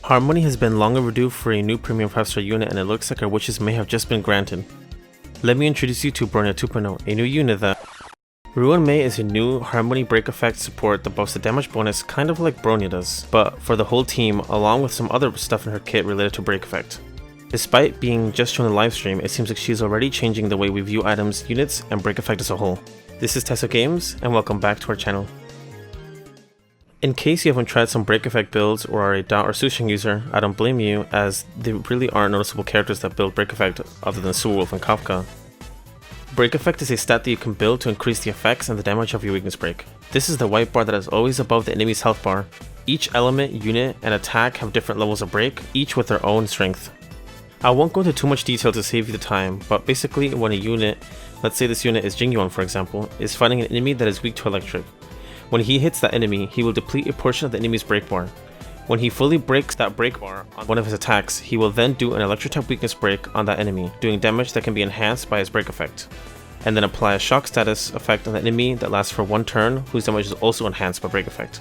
Harmony has been long overdue for a new premium 5-star unit, and it looks like our wishes may have just been granted. Let me introduce you to Bronya 2.0, a new unit that... Ruan Mei is a new Harmony break effect support that buffs the damage bonus kind of like Bronya does, but for the whole team along with some other stuff in her kit related to break effect. Despite being just shown in the livestream, it seems like she's already changing the way we view items, units, and break effect as a whole. This is Tesso Games, and welcome back to our channel. In case you haven't tried some break effect builds or are a Dot or Susheng user, I don't blame you, as there really aren't noticeable characters that build break effect other than Silverwolf and Kafka. Break effect is a stat that you can build to increase the effects and the damage of your weakness break. This is the white bar that is always above the enemy's health bar. Each element, unit, and attack have different levels of break, each with their own strength. I won't go into too much detail to save you the time, but basically when a unit, let's say this unit is Jingyuan for example, is fighting an enemy that is weak to electric. When he hits that enemy, he will deplete a portion of the enemy's break bar. When he fully breaks that break bar on one of his attacks, he will then do an electric type weakness break on that enemy, doing damage that can be enhanced by his break effect, and then apply a shock status effect on the enemy that lasts for one turn, whose damage is also enhanced by break effect.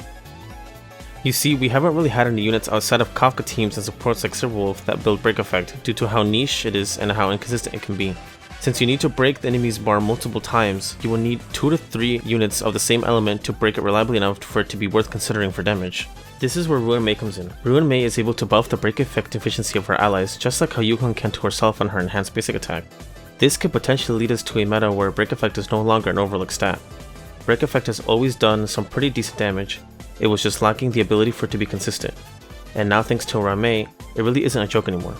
You see, we haven't really had any units outside of Kafka teams and supports like Silverwolf that build break effect due to how niche it is and how inconsistent it can be. Since you need to break the enemy's bar multiple times, you will need 2 to 3 units of the same element to break it reliably enough for it to be worth considering for damage. This is where Ruan Mei comes in. Ruan Mei is able to buff the break effect efficiency of her allies, just like how Yukon can to herself on her enhanced basic attack. This could potentially lead us to a meta where break effect is no longer an overlooked stat. Break effect has always done some pretty decent damage, it was just lacking the ability for it to be consistent. And now thanks to Ruan Mei, it really isn't a joke anymore.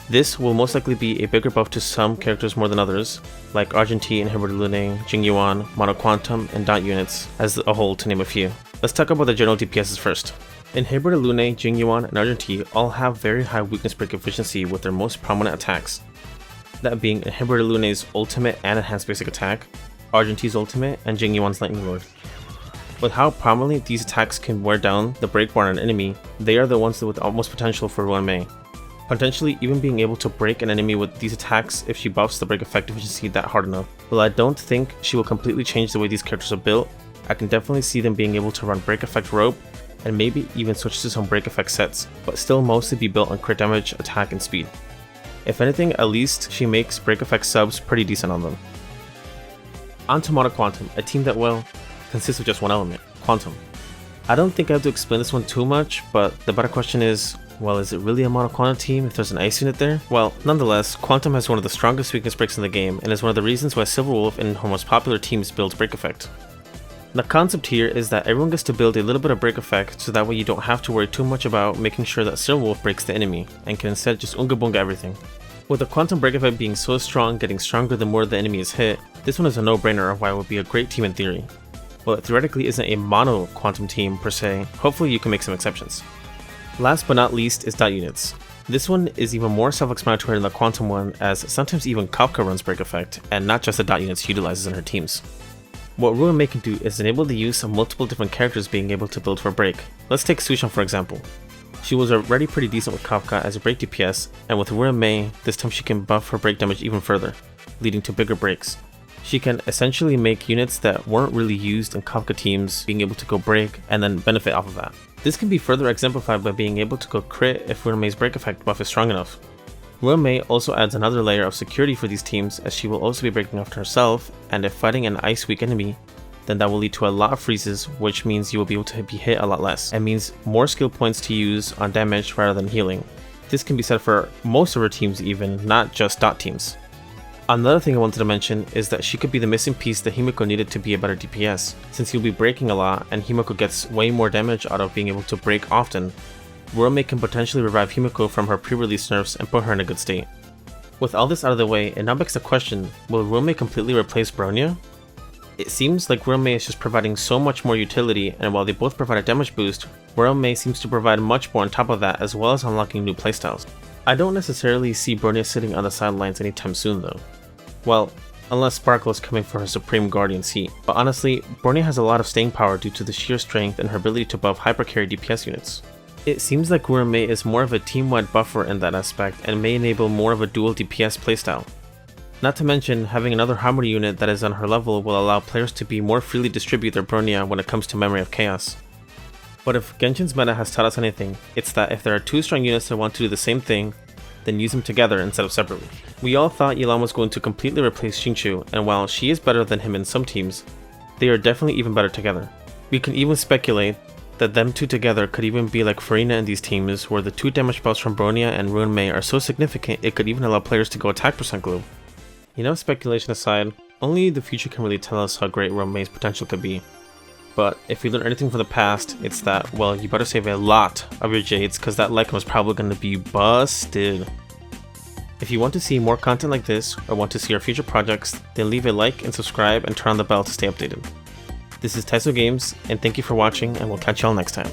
This will most likely be a bigger buff to some characters more than others, like Argentine, Inhibitor Lune, Jingyuan, Monoquantum, and Dot units as a whole to name a few. Let's talk about the general DPSs first. Inhibitor Lune, Jingyuan, and Argentine all have very high weakness break efficiency with their most prominent attacks. That being Inhibitor Lune's ultimate and enhanced basic attack, Argentine's ultimate, and Jingyuan's Lightning Lord. With how prominently these attacks can wear down the break bar on an enemy, they are the ones with the most potential for Ruan Mei. Potentially even being able to break an enemy with these attacks if she buffs the break effect efficiency that hard enough. While I don't think she will completely change the way these characters are built, I can definitely see them being able to run break effect rope and maybe even switch to some break effect sets, but still mostly be built on crit damage, attack, and speed. If anything, at least she makes break effect subs pretty decent on them. On to Monoquantum, a team that, well, consists of just one element, Quantum. I don't think I have to explain this one too much, but the better question is, well, is it really a Monoquantum team if there's an ice unit there? Well, nonetheless, Quantum has one of the strongest weakness breaks in the game, and is one of the reasons why Silverwolf and her most popular teams builds break effect. The concept here is that everyone gets to build a little bit of break effect, so that way you don't have to worry too much about making sure that Silverwolf breaks the enemy, and can instead just Unga Bunga everything. With the Quantum break effect being so strong, getting stronger the more the enemy is hit, this one is a no-brainer of why it would be a great team in theory. While it theoretically isn't a mono Quantum team per se, hopefully you can make some exceptions. Last but not least is Dot units. This one is even more self-explanatory than the Quantum one, as sometimes even Kafka runs break effect, and not just the Dot units she utilizes in her teams. What Ruan Mei can do is enable the use of multiple different characters being able to build for break. Let's take Susheng for example. She was already pretty decent with Kafka as a break DPS, and with Ruan Mei, this time she can buff her break damage even further, leading to bigger breaks. She can essentially make units that weren't really used in Kafka teams being able to go break and then benefit off of that. This can be further exemplified by being able to go crit if Ruan Mei's break effect buff is strong enough. Ruan Mei also adds another layer of security for these teams, as she will also be breaking after herself, and if fighting an ice weak enemy, then that will lead to a lot of freezes, which means you will be able to be hit a lot less, and means more skill points to use on damage rather than healing. This can be said for most of her teams even, not just Dot teams. Another thing I wanted to mention is that she could be the missing piece that Himiko needed to be a better DPS, since he'll be breaking a lot and Himiko gets way more damage out of being able to break often. Ruan Mei can potentially revive Himiko from her pre-release nerfs and put her in a good state. With all this out of the way, it now begs the question, will Ruan Mei completely replace Bronya? It seems like Ruan Mei is just providing so much more utility, and while they both provide a damage boost, Ruan Mei seems to provide much more on top of that, as well as unlocking new playstyles. I don't necessarily see Bronya sitting on the sidelines anytime soon though. Well, unless Sparkle is coming for her Supreme Guardian seat, but honestly, Bronya has a lot of staying power due to the sheer strength and her ability to buff hypercarry DPS units. It seems like Ruan Mei is more of a team-wide buffer in that aspect and may enable more of a dual DPS playstyle. Not to mention, having another Harmony unit that is on her level will allow players to be more freely distribute their Bronya when it comes to Memory of Chaos. But if Genshin's meta has taught us anything, it's that if there are two strong units that want to do the same thing, then use them together instead of separately. We all thought Yelan was going to completely replace Xingqiu, and while she is better than him in some teams, they are definitely even better together. We can even speculate that them two together could even be like Farina in these teams, where the 2 damage buffs from Bronya and Ruan Mei are so significant it could even allow players to go attack % glue. You know, speculation aside, only the future can really tell us how great Ruan Mei's potential could be. But if we learn anything from the past, it's that, well, you better save a lot of your Jades, cause that Lycan was probably gonna be busted. If you want to see more content like this, or want to see our future projects, then leave a like and subscribe and turn on the bell to stay updated. This is Taiso Games, and thank you for watching, and we'll catch y'all next time.